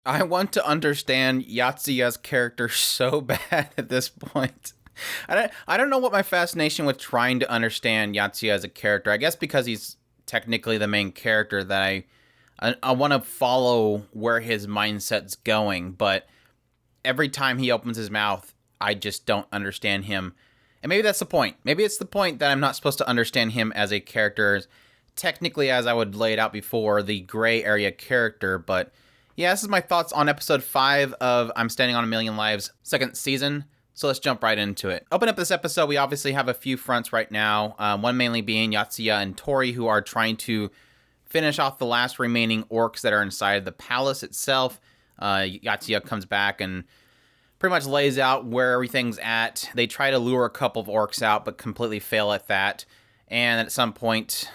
I want to understand Yatsuya's character so bad at this point. I don't know what my fascination with trying to understand Yatsuya as a character. I guess because he's technically the main character that I want to follow where his mindset's going, but every time he opens his mouth, I just don't understand him. And maybe that's the point. Maybe it's the point that I'm not supposed to understand him as a character, technically, as I would lay it out before, the gray area character. But yeah, this is my thoughts on episode 5 of I'm Standing on a Million Lives, second season. So let's jump right into it. Open up this episode, we obviously have a few fronts right now. One mainly being Yatsuya and Tori, who are trying to finish off the last remaining orcs that are inside the palace itself. Yatsuya comes back and pretty much lays out where everything's at. They try to lure a couple of orcs out, but completely fail at that. And at some point,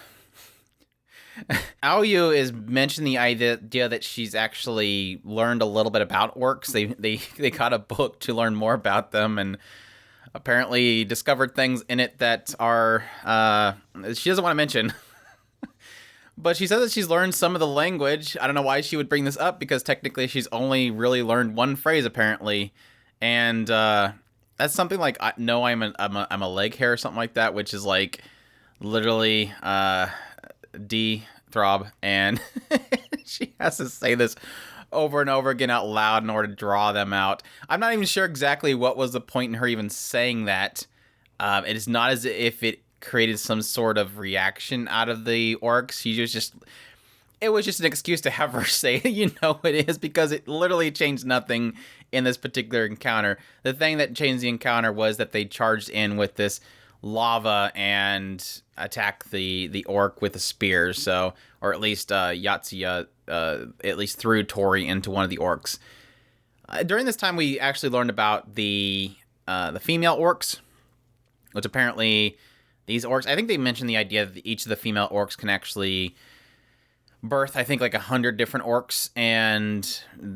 Aoyu is mentioning the idea that she's actually learned a little bit about orcs. They got a book to learn more about them, and apparently discovered things in it that are she doesn't want to mention. But she says that she's learned some of the language. I don't know why she would bring this up, because technically she's only really learned one phrase apparently, and that's something like "No, I'm a leg hair" or something like that, which is like literally D throb, and she has to say this over and over again out loud in order to draw them out. I'm not even sure exactly what was the point in her even saying that. It is not as if it created some sort of reaction out of the orcs. It was just an excuse to have her say it. It is, because it literally changed nothing in this particular encounter. The thing that changed the encounter was that they charged in with this lava and attack the orc with a spear. So, or at least Yatsuya at least threw Tori into one of the orcs. During this time, we actually learned about the female orcs, which apparently these orcs, I think they mentioned the idea that each of the female orcs can actually birth, I think, like 100 different orcs, and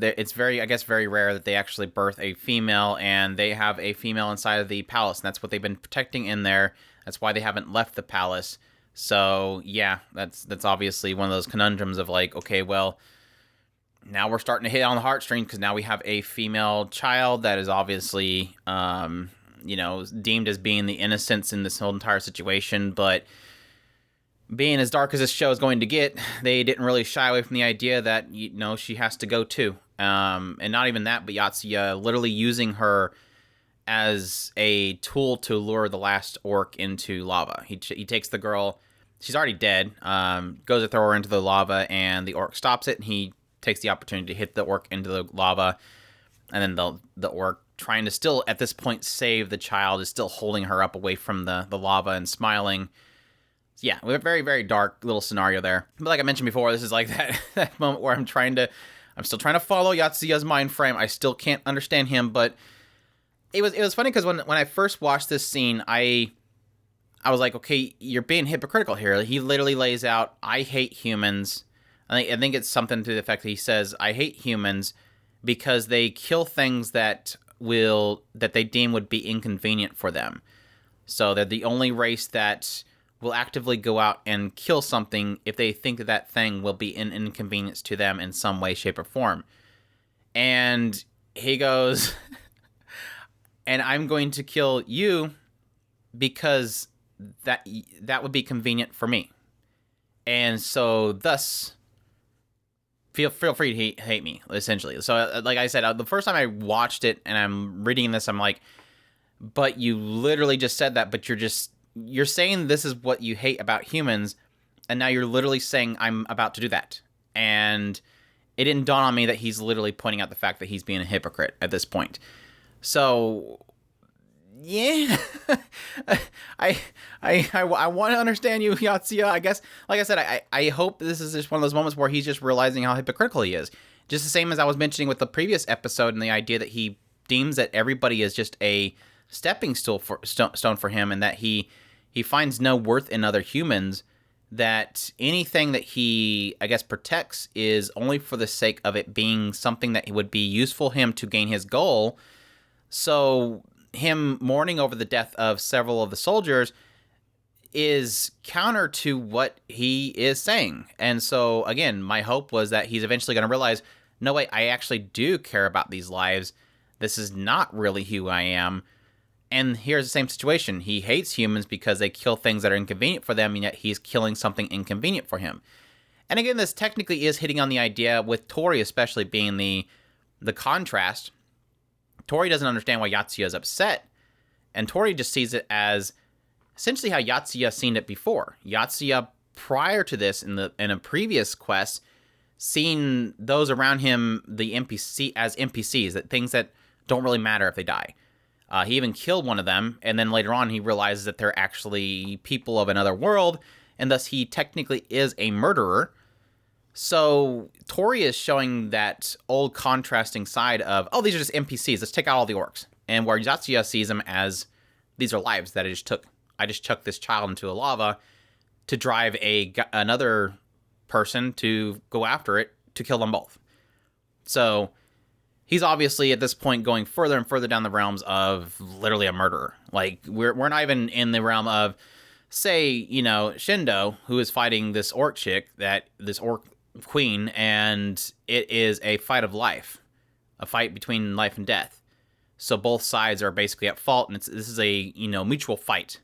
it's very rare that they actually birth a female, and they have a female inside of the palace, and that's what they've been protecting in there. That's why they haven't left the palace. So yeah, that's obviously one of those conundrums of like, okay, well, now we're starting to hit on the heartstrings, because now we have a female child that is obviously deemed as being the innocence in this whole entire situation. But being as dark as this show is going to get, they didn't really shy away from the idea that, she has to go too. And not even that, but Yatsuya literally using her as a tool to lure the last orc into lava. He takes the girl, she's already dead, goes to throw her into the lava, and the orc stops it, and he takes the opportunity to hit the orc into the lava. And then the orc, trying to still, at this point, save the child, is still holding her up away from the lava and smiling. Yeah, we have a very, very dark little scenario there. But like I mentioned before, this is like that moment where I'm still trying to follow Yatsuya's mind frame. I still can't understand him, but it was funny, because when I first watched this scene, I was like, okay, you're being hypocritical here. He literally lays out, I hate humans. I think it's something to the effect that he says, I hate humans because they kill things that they deem would be inconvenient for them. So they're the only race that will actively go out and kill something if they think that thing will be an inconvenience to them in some way, shape, or form. And he goes, and I'm going to kill you because that would be convenient for me. And so thus, feel free to hate me, essentially. So like I said, the first time I watched it and I'm reading this, I'm like, but you literally just said that, but you're saying this is what you hate about humans, and now you're literally saying I'm about to do that. And it didn't dawn on me that he's literally pointing out the fact that he's being a hypocrite at this point. So yeah, I want to understand you, Yatsuya. I guess, like I said, I hope this is just one of those moments where he's just realizing how hypocritical he is. Just the same as I was mentioning with the previous episode, and the idea that he deems that everybody is just a stepping stone for him, and that he finds no worth in other humans, that anything that he, I guess, protects is only for the sake of it being something that would be useful him to gain his goal. So him mourning over the death of several of the soldiers is counter to what he is saying. And so, again, my hope was that he's eventually going to realize, no, wait, I actually do care about these lives. This is not really who I am. And here's the same situation. He hates humans because they kill things that are inconvenient for them, and yet he's killing something inconvenient for him. And again, this technically is hitting on the idea, with Tori especially being the contrast. Tori doesn't understand why Yatsuya is upset, and Tori just sees it as essentially how Yatsuya seen it before. Yatsuya, prior to this, in a previous quest, seen those around him the NPC as NPCs, that things that don't really matter if they die. He even killed one of them, and then later on he realizes that they're actually people of another world, and thus he technically is a murderer. So Tori is showing that old contrasting side of, oh, these are just NPCs, let's take out all the orcs. And where Yatsuya sees them as, these are lives that I just took. I just chucked this child into a lava to drive another person to go after it to kill them both. So he's obviously at this point going further and further down the realms of literally a murderer. Like, we're not even in the realm of, say, Shindo, who is fighting this orc chick, this orc queen, and it is a fight of life, a fight between life and death. So both sides are basically at fault, and this is a mutual fight.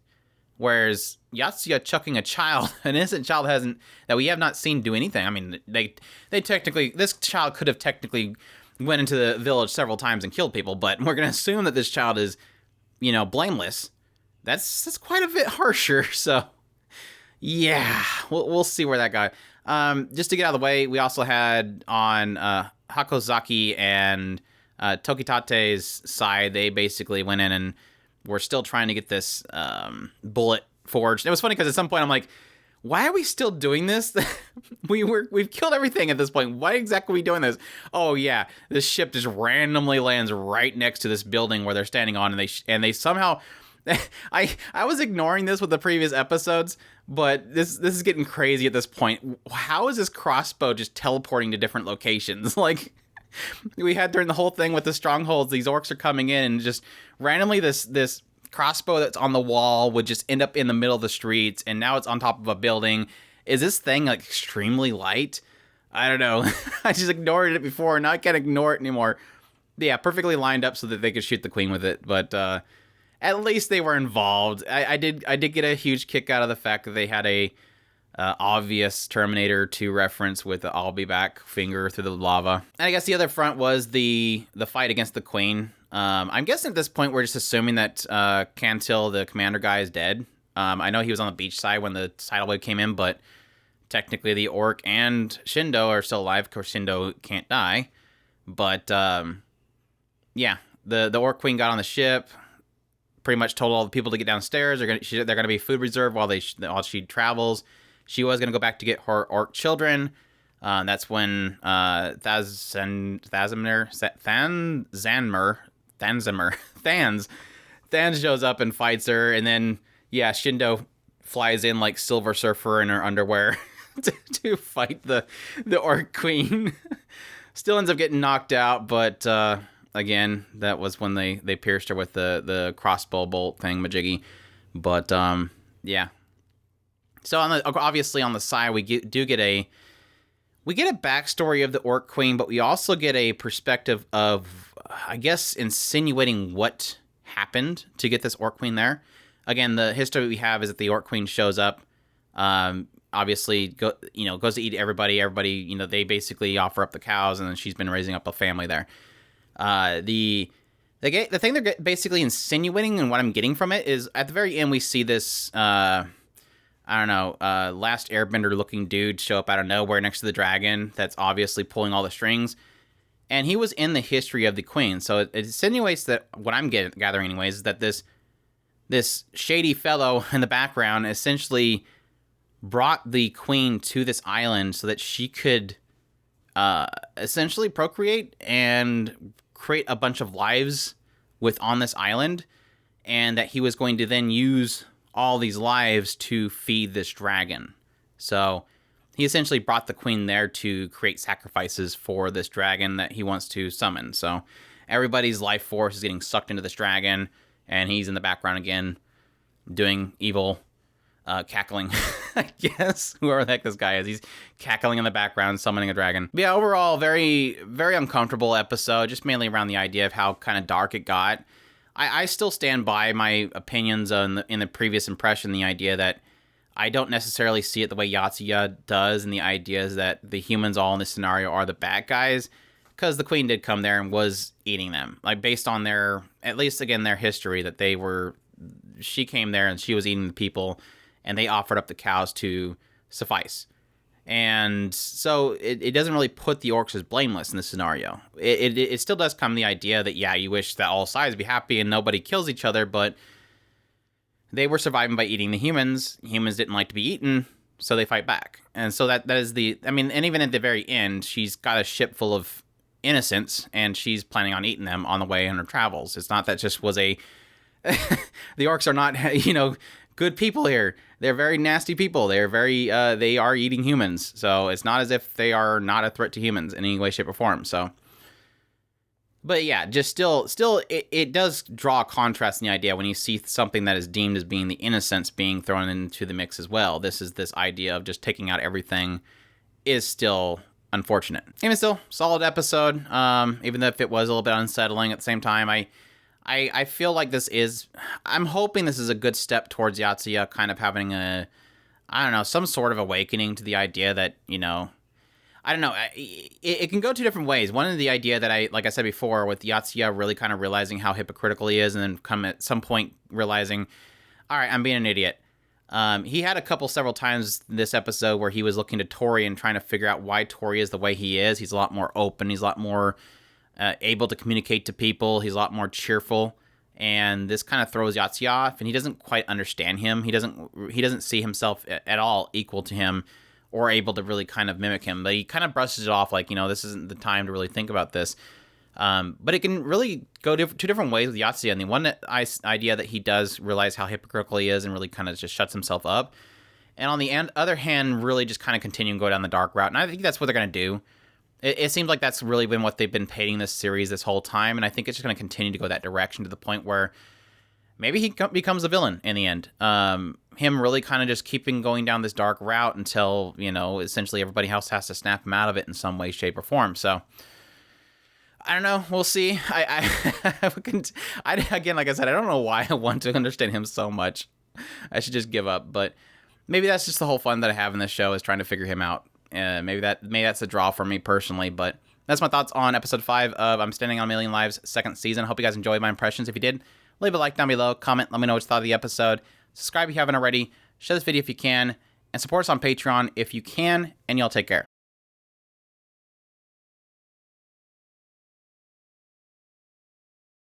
Whereas Yatsuya chucking a child, an innocent child that we have not seen do anything. I mean, they technically, this child could have technically went into the village several times and killed people, but we're going to assume that this child is, blameless. That's quite a bit harsher. So, yeah, we'll see where that goes. Just to get out of the way, we also had on Hakozaki and Tokitate's side, they basically went in and were still trying to get this bullet forged. It was funny because at some point I'm like, why are we still doing this? We've killed everything at this point. Why exactly are we doing this? Oh yeah, this ship just randomly lands right next to this building where they're standing on, and they somehow. I was ignoring this with the previous episodes, but this is getting crazy at this point. How is this crossbow just teleporting to different locations? Like, we had during the whole thing with the strongholds, these orcs are coming in, and just randomly this crossbow that's on the wall would just end up in the middle of the streets, and now it's on top of a building. Is this thing like extremely light? I don't know. I just ignored it before, and now I can't ignore it anymore. Yeah, perfectly lined up so that they could shoot the queen with it, but at least they were involved. I did get a huge kick out of the fact that they had a obvious Terminator 2 reference with the "I'll be back" finger through the lava. And I guess the other front was the fight against the queen. I'm guessing at this point we're just assuming that Cantil, the commander guy, is dead. I know he was on the beach side when the tidal wave came in, but technically the orc and Shindo are still alive. Of course, Shindo can't die. But yeah, the orc queen got on the ship, pretty much told all the people to get downstairs. They're gonna be food reserve while she travels. She was gonna go back to get her orc children. That's when Thans shows up and fights her, and then Shindo flies in like Silver Surfer in her underwear to fight the orc queen. Still ends up getting knocked out, but again, that was when they pierced her with the crossbow bolt thing, majiggy. But yeah. So obviously on the side, we get a backstory of the orc queen, but we also get a perspective of, I guess, insinuating what happened to get this orc queen there. Again, the history we have is that the orc queen shows up, obviously goes to eat everybody. Everybody, they basically offer up the cows, and then she's been raising up a family there. The thing they're basically insinuating, and what I'm getting from it, is at the very end we see this Last Airbender looking dude show up out of nowhere next to the dragon that's obviously pulling all the strings. And he was in the history of the queen. So it insinuates that, what I'm gathering anyways, is that this shady fellow in the background essentially brought the queen to this island so that she could essentially procreate and create a bunch of lives on this island. And that he was going to then use all these lives to feed this dragon. So he essentially brought the queen there to create sacrifices for this dragon that he wants to summon. So everybody's life force is getting sucked into this dragon, and he's in the background again doing evil. cackling, I guess. Whoever the heck this guy is, he's cackling in the background, summoning a dragon. But yeah, overall, very, very uncomfortable episode, just mainly around the idea of how kind of dark it got. I still stand by my opinions in the previous impression, the idea that I don't necessarily see it the way Yatsuya does, and the idea is that the humans all in this scenario are the bad guys, because the queen did come there and was eating them. Like, based on their, at least again, their history, that she came there and she was eating the people, and they offered up the cows to suffice. And so it doesn't really put the orcs as blameless in this scenario. It still does come the idea that, yeah, you wish that all sides be happy and nobody kills each other, but they were surviving by eating the humans. Humans didn't like to be eaten, so they fight back. And so that is and even at the very end, she's got a ship full of innocents, and she's planning on eating them on the way on her travels. It's not that just was the orcs are not, good people here. They're very nasty people. They're they are eating humans. So it's not as if they are not a threat to humans in any way, shape, or form. So, but yeah, just still, it does draw a contrast in the idea when you see something that is deemed as being the innocents being thrown into the mix as well. This idea of just taking out everything is still unfortunate. Even still, solid episode. Even though if it was a little bit unsettling at the same time, I feel like I'm hoping this is a good step towards Yatsuya kind of having some sort of awakening to the idea that, I don't know, it can go two different ways. One is the idea that like I said before, with Yatsuya really kind of realizing how hypocritical he is, and then come at some point realizing, all right, I'm being an idiot. He had several times this episode where he was looking to Tori and trying to figure out why Tori is the way he is. He's a lot more open. He's a lot more able to communicate to people. He's a lot more cheerful, and this kind of throws Yatsuya off, and he doesn't quite understand him. He doesn't see himself at all equal to him or able to really kind of mimic him. But he kind of brushes it off like, this isn't the time to really think about this. But it can really go two different ways with Yatsuya. And the one idea that he does realize how hypocritical he is and really kind of just shuts himself up. And on the other hand, really just kind of continue and go down the dark route. And I think that's what they're going to do. It seems like that's really been what they've been painting this series this whole time, and I think it's just going to continue to go that direction to the point where maybe he becomes a villain in the end. Him really kind of just keeping going down this dark route until, essentially everybody else has to snap him out of it in some way, shape, or form. So, I don't know. We'll see. Again, like I said, I don't know why I want to understand him so much. I should just give up, but maybe that's just the whole fun that I have in this show, is trying to figure him out. Maybe that's a draw for me personally, but that's my thoughts on episode 5 of I'm Standing on a Million Lives, second season. Hope you guys enjoyed my impressions. If you did, leave a like down below, comment, let me know what you thought of the episode. Subscribe if you haven't already, share this video if you can, and support us on Patreon if you can, and y'all take care.